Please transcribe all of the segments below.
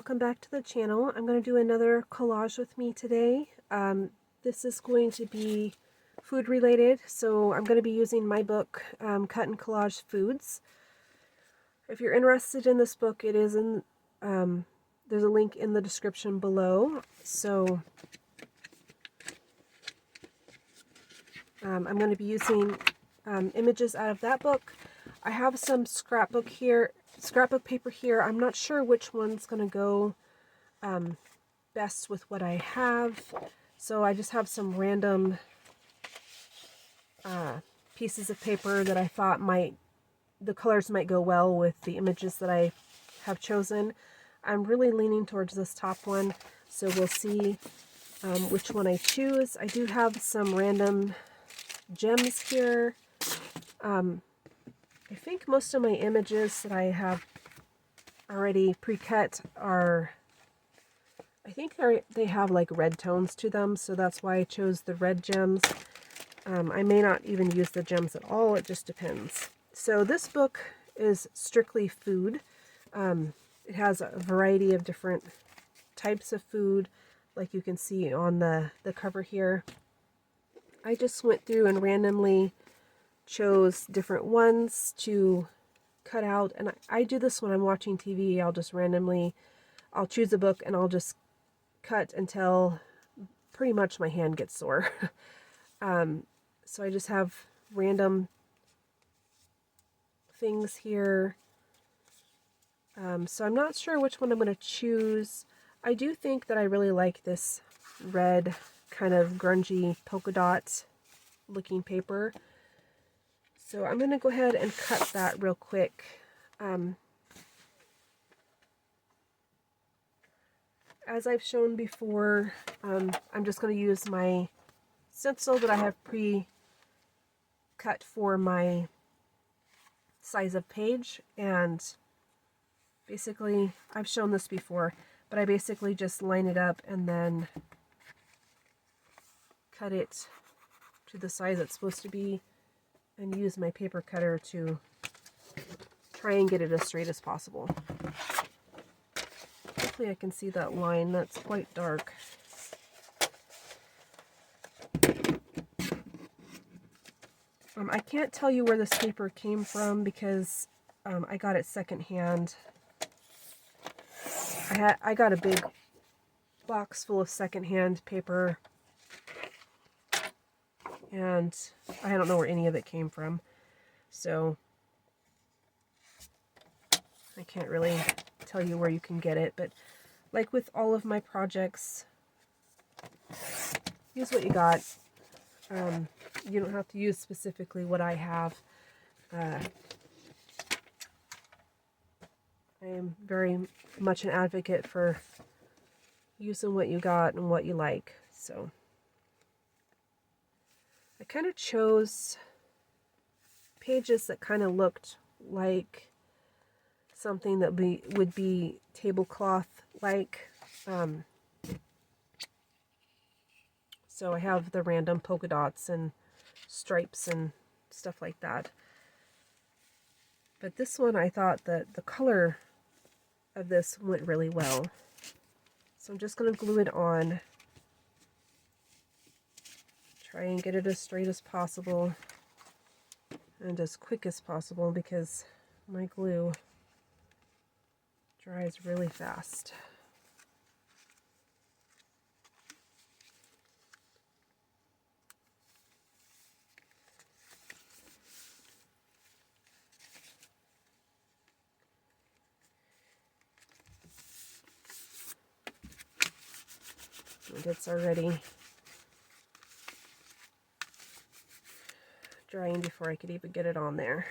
welcome back to the channel. I'm going to do another collage with me today. This is going to be food related, so I'm going to be using my book, Cut and Collage Foods. If you're interested in this book, it is in, there's a link in the description below. So I'm going to be using images out of that book. I have some scrapbook paper here. I'm not sure which one's going to go best with what I have. So I just have some random pieces of paper that I thought the colors might go well with the images that I have chosen. I'm really leaning towards this top one, so we'll see which one I choose. I do have some random gems here. I think most of my images that I have already pre-cut are, I think they have like red tones to them, so that's why I chose the red gems. I may not even use the gems at all, it just depends. So this book is strictly food. It has a variety of different types of food, like you can see on the cover here. I just went through and randomly chose different ones to cut out, and I do this when I'm watching TV. I'll choose a book and I'll just cut until pretty much my hand gets sore. So I just have random things here. So I'm not sure which one I'm going to choose. I do think that I really like this red kind of grungy polka dot looking paper. So I'm going to go ahead and cut that real quick. As I've shown before, I'm just going to use my stencil that I have pre-cut for my size of page, and basically, I've shown this before, but I basically just line it up and then cut it to the size it's supposed to be, and use my paper cutter to try and get it as straight as possible. Hopefully I can see that line. That's quite dark. I can't tell you where this paper came from because I got it secondhand. I got a big box full of secondhand paper, and I don't know where any of it came from, so I can't really tell you where you can get it. But like with all of my projects, use what you got. You don't have to use specifically what I have. I am very much an advocate for using what you got and what you like. So I kind of chose pages that kind of looked like something that would be tablecloth like. So I have the random polka dots and stripes and stuff like that. But this one, I thought that the color of this went really well. So I'm just going to glue it on. Try and get it as straight as possible and as quick as possible because my glue dries really fast. And it's already drying before I could even get it on there.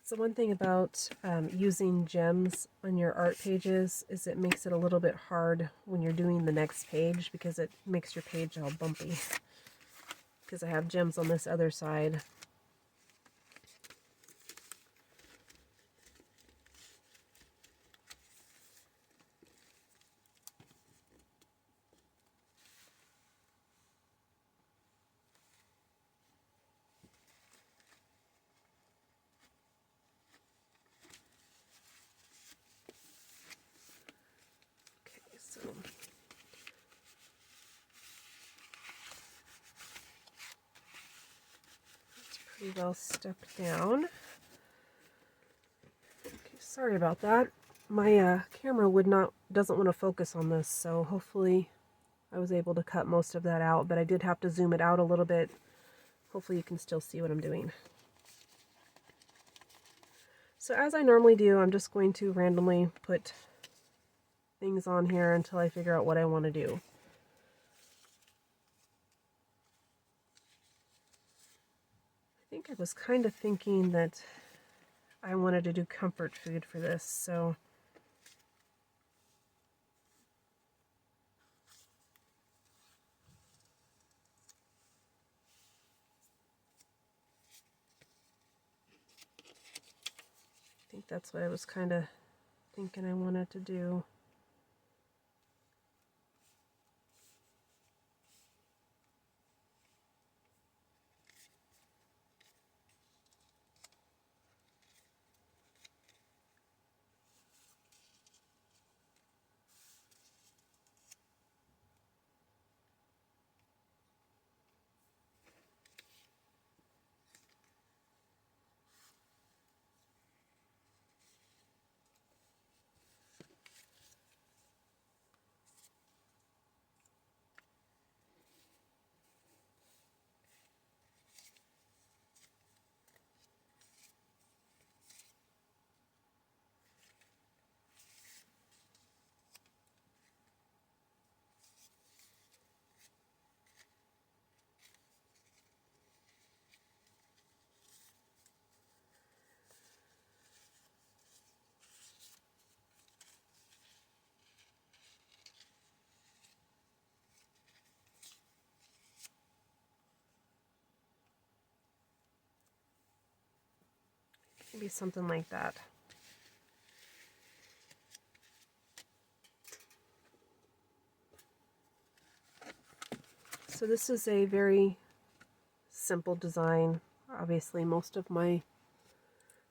So one thing about using gems on your art pages is it makes it a little bit hard when you're doing the next page because it makes your page all bumpy. Because I have gems on this other side. pretty well stuck down. Okay, sorry about that. My camera doesn't want to focus on this, so hopefully I was able to cut most of that out, but I did have to zoom it out a little bit. Hopefully you can still see what I'm doing. So as I normally do, I'm just going to randomly put things on here until I figure out what I want to do. I think I was kind of thinking that I wanted to do comfort food for this, so I think that's what I was kind of thinking I wanted to do. Maybe something like that. So this is a very simple design. Obviously most of my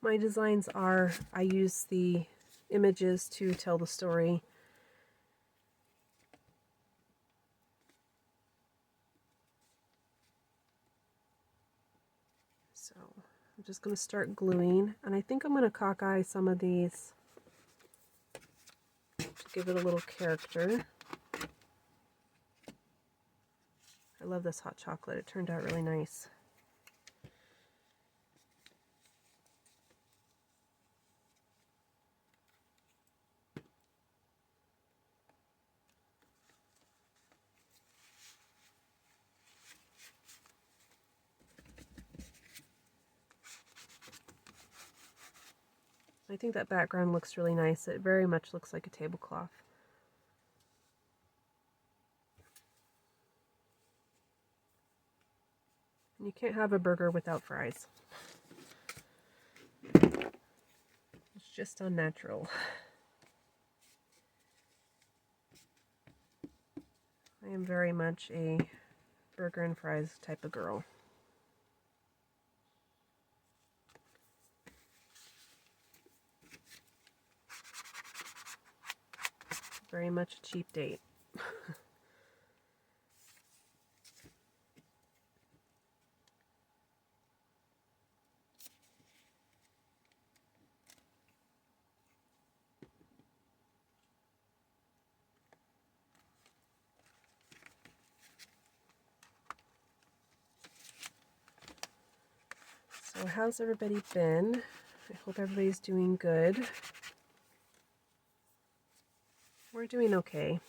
designs are, I use the images to tell the story. So I'm just going to start gluing, and I think I'm going to cockeye some of these to give it a little character. I love this hot chocolate. It turned out really nice. I think that background looks really nice. It very much looks like a tablecloth. And you can't have a burger without fries. It's just unnatural. I am very much a burger and fries type of girl. Very much a cheap date. So how's everybody been? I hope everybody's doing good. We're doing okay.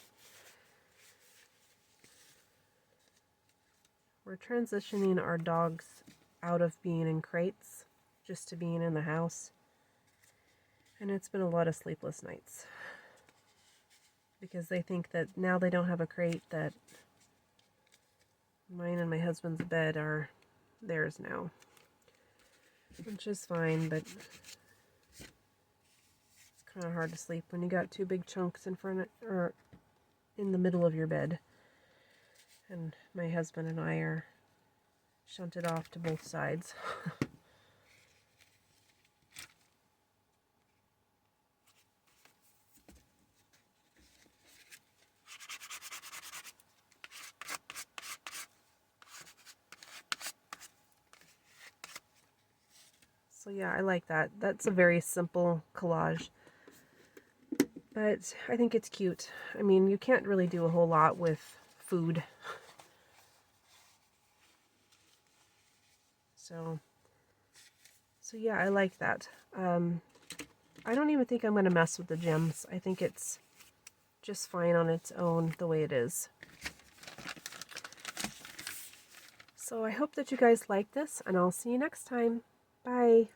We're transitioning our dogs out of being in crates just to being in the house. And it's been a lot of sleepless nights. Because they think that now they don't have a crate, that mine and my husband's bed are theirs now. Which is fine, but it's kind of hard to sleep when you got two big chunks in front of, or in the middle of your bed. And my husband and I are shunted off to both sides. So yeah, I like that. That's a very simple collage, but I think it's cute. I mean, you can't really do a whole lot with food. So yeah, I like that. I don't even think I'm going to mess with the gems. I think it's just fine on its own the way it is. So I hope that you guys like this, and I'll see you next time. Bye.